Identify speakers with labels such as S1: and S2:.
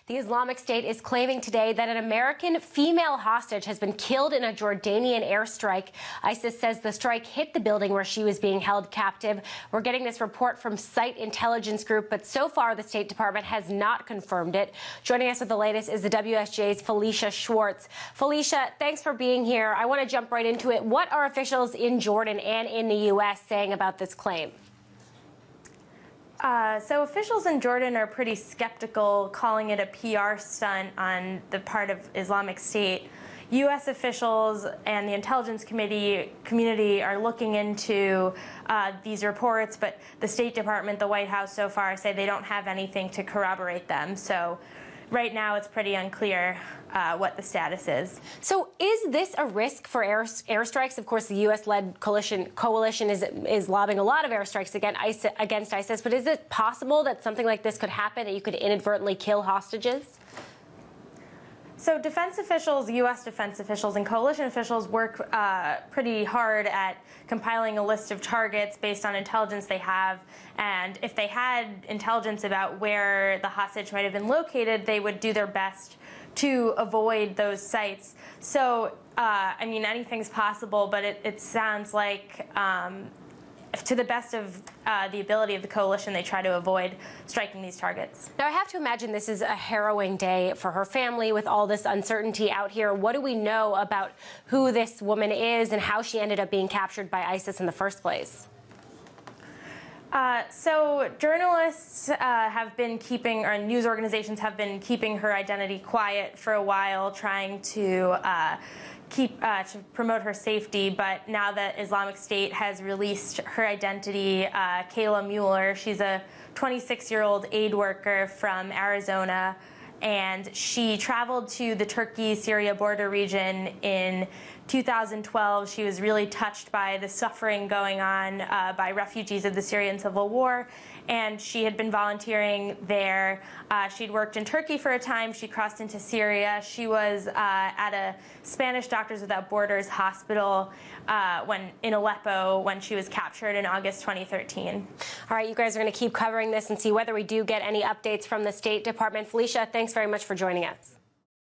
S1: The Islamic State is claiming today that an American female hostage has been killed in a Jordanian airstrike. ISIS says the strike hit the building where she was being held captive. We're getting this report from Site Intelligence Group, but so far the State Department has not confirmed it. Joining us with the latest is the WSJ's Felicia Schwartz. Felicia, thanks for being here. I want to jump right into it. What are officials in Jordan and in the U.S. saying about this claim?
S2: So officials in Jordan are pretty skeptical, calling it a PR stunt on the part of Islamic State. U.S. officials and the intelligence community are looking into these reports, but the State Department, the White House so far say they don't have anything to corroborate them. So right now it's pretty unclear what the status is. So
S1: is this a risk for airstrikes? Of course, the U.S.-led coalition is lobbing a lot of airstrikes against ISIS, but is it possible that something like this could happen, that you could inadvertently kill hostages?
S2: So defense officials, U.S. defense officials and coalition officials work pretty hard at compiling a list of targets based on intelligence they have. And if they had intelligence about where the hostage might have been located, they would do their best to avoid those sites. So, I mean, anything's possible, but it sounds like to the best of the ability of the coalition, they try to avoid striking these targets.
S1: Now, I have to imagine this is a harrowing day for her family with all this uncertainty out here. What do we know about who this woman is and how she ended up being captured by ISIS in the first place?
S2: So journalists have been keeping, or news organizations have been keeping her identity quiet for a while, trying to to promote her safety, but now that Islamic State has released her identity, Kayla Mueller, she's a 26-year-old aid worker from Arizona, and she traveled to the Turkey-Syria border region in 2012. She was really touched by the suffering going on by refugees of the Syrian civil war, and she had been volunteering there. She'd worked in Turkey for a time. She crossed into Syria. She was at a Spanish Doctors Without Borders hospital in Aleppo when she was captured in August 2013.
S1: All right, you guys are going to keep covering this and see whether we do get any updates from the State Department. Felicia, thanks very much for joining us.